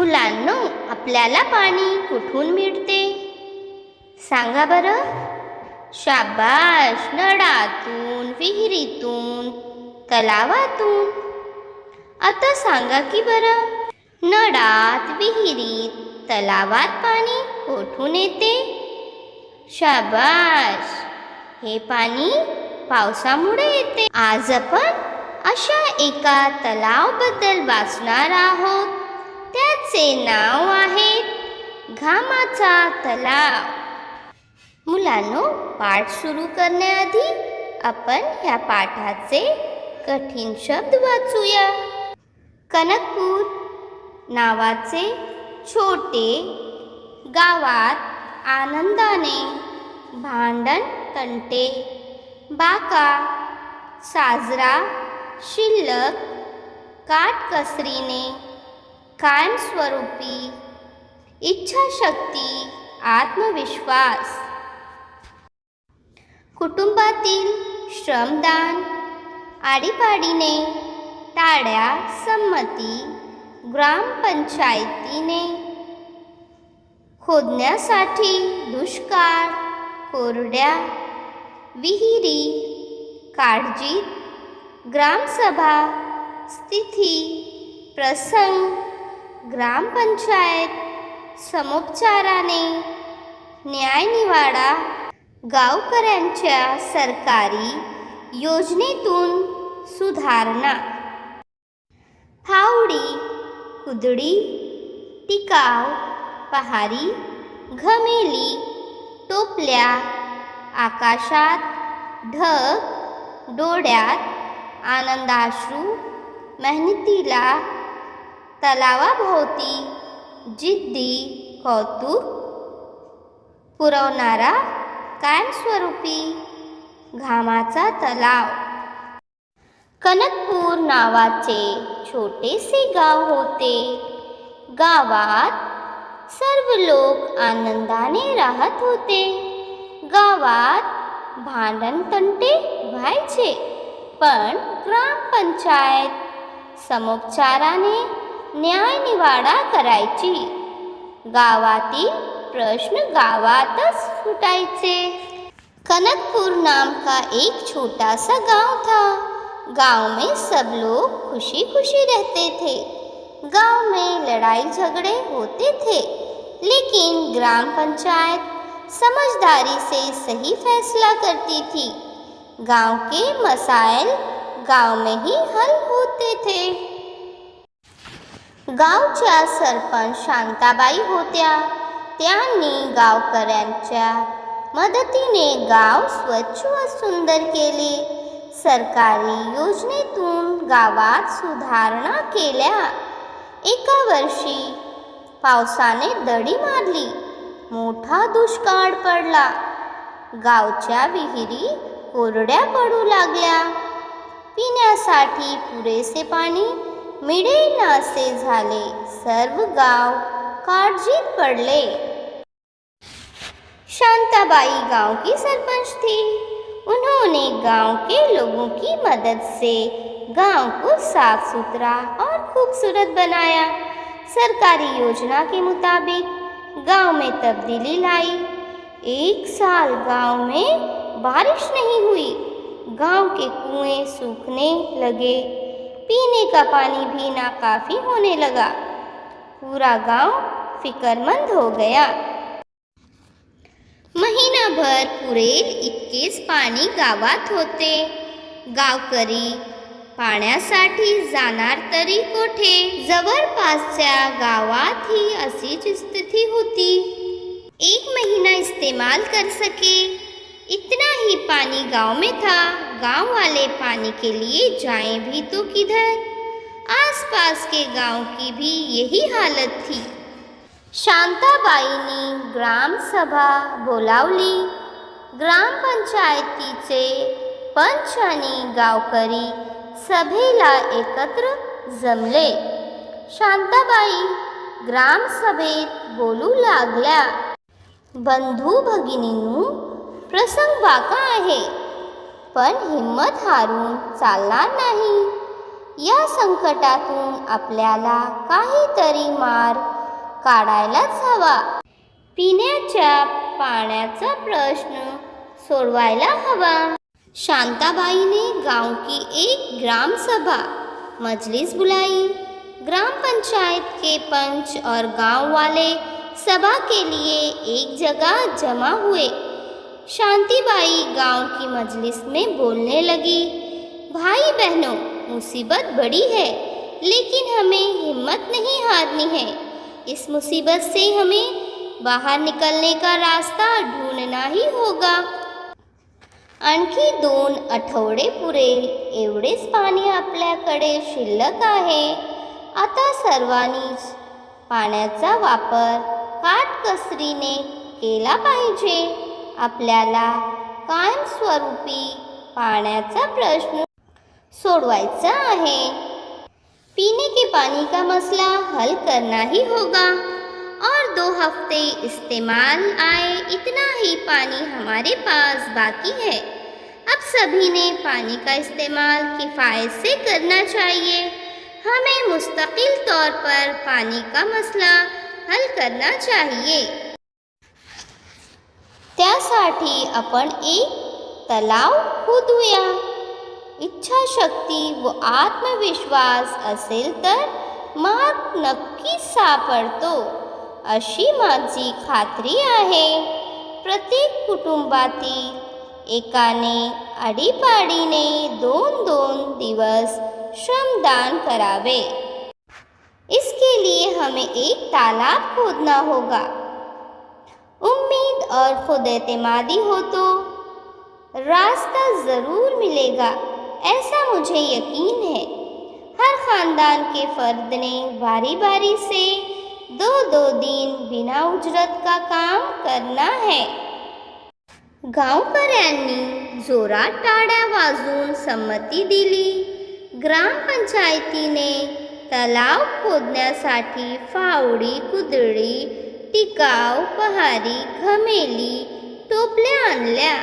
मुलांनो, आपल्याला पाणी कुठून मिळते सांगा बरं. शाबाश, नळातून, विहिरीतून, तलावातून. आता सांगा की बरं, नळात, विहिरीत, तलावात पाणी कुठून येते? शाबाश, हे पाणी पावसामुळे येते. आज आपण अशा एका तलावाबद्दल वाचणार आहोत. त्याचे नाव आहे घामाचा तलाव. मुलांनो, पाठ सुरू करण्याआधी आपण ह्या पाठाचे कठीण शब्द वाचूया. कनकपूर नावाचे छोटे गावात आनंदाने भांडण तंटे, बाका साजरा शिल्लक, काटकसरीने, कायमस्वरूपी, इच्छाशक्ती, आत्मविश्वास. कुटुंबातील श्रमदान, आडीपाडीने, टाळ्या संमती, ग्रामपंचायतीने, खोदण्यासाठी दुष्काळ, कोरड्या विहिरी, काळजीत, ग्रामसभा, स्थिती, प्रसंग, ग्रामपंचायत, समोपचाराने, न्यायनिवाडा, गावकऱ्यांच्या सरकारी योजनेतून सुधारणा. फावडी, कुदळी, टिकाव, पहारी, घमेली, टोपल्या, आकाशात, ढग, डोळ्यात, आनंदाश्रू, मेहनतीला, तलावाभोवती, जिद्दी, कौतुक पुरवणारा, कायमस्वरूपी, घामाचा तलाव. कनकपूर नावाचे छोटेसे गाव होते. गावात सर्व लोक आनंदाने राहत होते. गावात भांडणतंटे व्हायचे, पण ग्रामपंचायत समोपचाराने न्यायनिवाडा करायची. गावातील प्रश्न गावातच सुटायचे. कनकपुर नाम का एक छोटा सा गांव था. गांव में सब लोग खुशी खुशी रहते थे. गांव में लड़ाई झगड़े होते थे, लेकिन ग्राम पंचायत समझदारी से सही फैसला करती थी. गांव के मसाइल गांव में ही हल होते थे. गावच्या सरपंच शांताबाई होत्या. त्यांनी गावकऱ्यांच्या मदतीने गाव स्वच्छ व सुंदर केले. सरकारी योजनेतून गावात सुधारणा केल्या. एका वर्षी पावसाने दडी मारली. मोठा दुष्काळ पडला. गावच्या विहिरी कोरड्या पडू लागल्या. पिण्यासाठी पुरेसे पाणी मिळेनासे झाले. सर्व गाव काळजीत पडले. शांताबाई गांव की सरपंच थी. उन्होंने गांव के लोगों की मदद से गांव को साफ सुथरा और खूबसूरत बनाया. सरकारी योजना के मुताबिक गांव में तब्दीली लाई. एक साल गांव में बारिश नहीं हुई. गांव के कुएं सूखने लगे. पीने का पानी भी नाकाफी होने लगा. पूरा गांव फिक्रमंद हो गया. महिनाभर पुरेल इतकेच पाणी गावात होते. गावकरी पाण्यासाठी जाणार तरी कोठे? जवळपासच्या गावातही अशीच स्थिती होती. एक महीना इस्तेमाल कर सके इतना ही पानी गांव में था. गांव वाले पानी के लिए जाएं भी तो किधर? आसपास के गांव की भी यही हालत थी. शांताबाईंनी ग्रामसभा बोलावली. ग्रामपंचायतीचे पंच आणि गावकरी सभेला एकत्र जमले. शांताबाई ग्रामसभेत बोलू लागल्या. बंधू भगिनींनो, प्रसंग बाका आहे, पण हिम्मत हारून चालणार नाही. या संकटातून आपल्याला काहीतरी मार्ग काढायलाच हवा. पिण्याच्या पाण्याचा प्रश्न सोडवायला हवा. शांताबाई ने गांव की एक ग्राम सभा मजलिस बुलाई. ग्राम पंचायत के पंच और गांव वाले सभा के लिए एक जगह जमा हुए. शांतिबाई गांव की मजलिस में बोलने लगी. भाई बहनों, मुसीबत बड़ी है, लेकिन हमें हिम्मत नहीं हारनी है. इस मुसीबत से हमें बाहर निकलने का रास्ता ढूंढना ही होगा. आणखी 2 आठवडे पुरेल एवढेच पाणी आपल्याकडे शिल्लक आहे. आता सर्वांनीच पाण्याचा वापर काटकसरीने केला पाहिजे. आपल्याला कायमस्वरूपी पाण्याचा प्रश्न सोडवायचा आहे. पीने के पानी का मसला हल करना ही होगा और 2 हफ्ते इस्तेमाल आए इतना ही पानी हमारे पास बाकी है. अब सभी ने पानी का इस्तेमाल किफ़ायत से करना चाहिए. हमें मुस्तकिल तौर पर पानी का मसला हल करना चाहिए. त्यासाठी आपण एक तलाव खोदूया. इच्छाशक्ती व आत्मविश्वास असेल तर मार्ग नक्कीच सापडतो, अशी माझी खात्री आहे. प्रत्येक कुटुंबातील एकाने आडीपाडीने 2-2 दिवस श्रमदान करावे. इसके लिए हमें एक तालाब खोदना होगा. उम्मीद और खुद एतमादी हो तो रास्ता ज़रूर मिलेगा, ऐसा मुझे यकीन है. हर ख़ानदान के फ़र्द ने बारी बारी से 2-2 दिन बिना उजरत का काम करना है. गावकऱ्यांनी जोरात टाळ्या वाजवून संमती दिली. ग्रामपंचायतीने तलाव खोदण्यासाठी फावडी, कुदळी, टिकाव, पहारी, घमेली, टोपल्या आणल्या.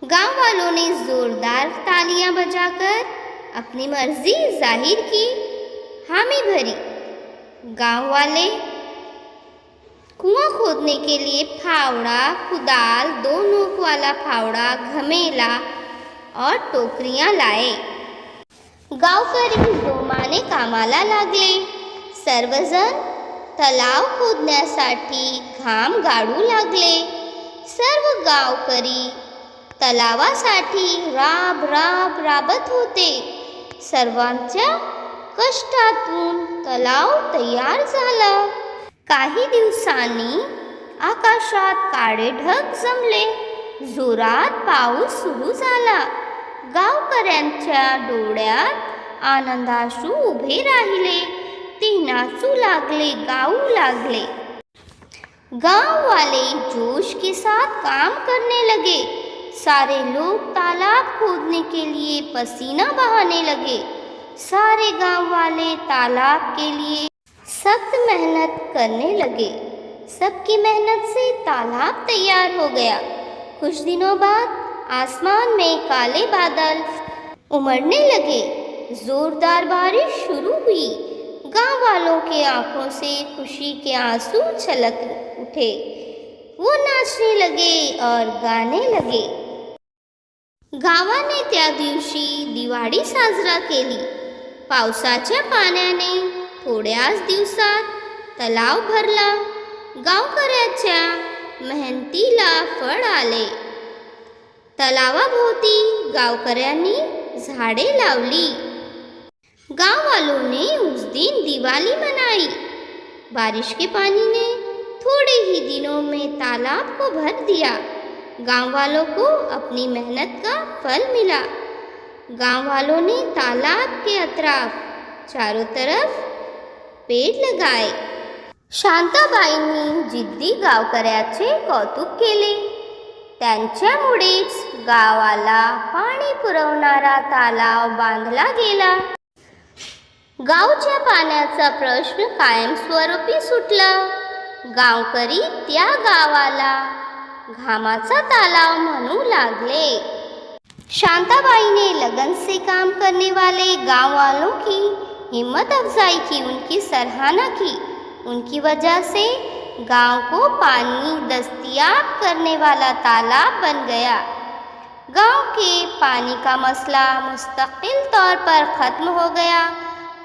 गांव वालों ने जोरदार तालियां बजाकर अपनी मर्जी जाहिर की, हामी भरी. गांव वाले कुआं खोदने के लिए फावड़ा, कुदाल, 2 नोक वाला फावड़ा, घमेला और टोकरियां लाए. गावकरी जोमाने कामाला लागले. सर्वजण तलाव खोदण्यासाठी घाम गाळू लागले. सर्व गावकरी तलावासाठी राबत होते. सर्वांच्या कष्टातून तलाव तयार झाला. काही दिवसांनी आकाशात काळे ढग जमले. जोरात पाऊस सुरू झाला. गावकऱ्यांच्या डोळ्यात आनंदाश्रू उभे राहिले. ते नाचू लागले, गाऊ लागले. गांव वाले जोश के साथ काम करने लगे. सारे लोग तालाब खोदने के लिए पसीना बहाने लगे. सारे गांव वाले तालाब के लिए सख्त मेहनत करने लगे. सबकी मेहनत से तालाब तैयार हो गया. कुछ दिनों बाद आसमान में काले बादल उमड़ने लगे. जोरदार बारिश शुरू हुई. गांव वालों के आंखों से खुशी के आंसू छलक उठे. वो नाचने लगे और गाने लगे. गावाने त्या दिवशी दिवाळी साजरा केली. पावसाच्या पाण्याने थोड्याच दिवसात तलाव भरला. गावकऱ्याच्या मेहनतीला फळ आले. तलावाभोवती गावकऱ्यांनी झाडे लावली. गांव वालों ने उस दिन दिवाली मनाई. बारिश के पानी ने थोड़े ही दिनों में तालाब को भर दिया. गांव वालों को अपनी मेहनत का फल मिला. गांव वालों ने तालाब के अतराफ चारों तरफ पेड़ लगाए. शांताबाईंनी जिद्दी गावकऱ्याचे कौतुक केले. त्यांच्यामुळेच गावाला पाणी पुरवणारा तलाव बांधला गेला. गावच्या पाण्याचा प्रश्न कायमस्वरूपी सुटला. गावकरी त्या गावाला घामाचा तालाव म्हणू लागले. शांताबाई ने लगन से काम करने वाले गांव वालों की हिम्मत अफजाई की, उनकी सराहना की. उनकी वजह से गांव को पानी दस्तयाब करने वाला तालाब बन गया। गांव के पानी का मसला मुस्तकिल तौर पर ख़त्म हो गया।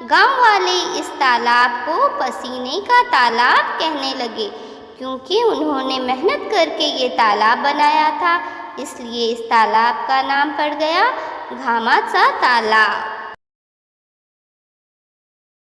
गांव वाले इस तालाब को पसीने का तालाब कहने लगे, क्योंकि उन्होंने मेहनत करके ये तालाब बनाया था। इसलिए इस तालाब का नाम पड़ गया घामाचा तालाब।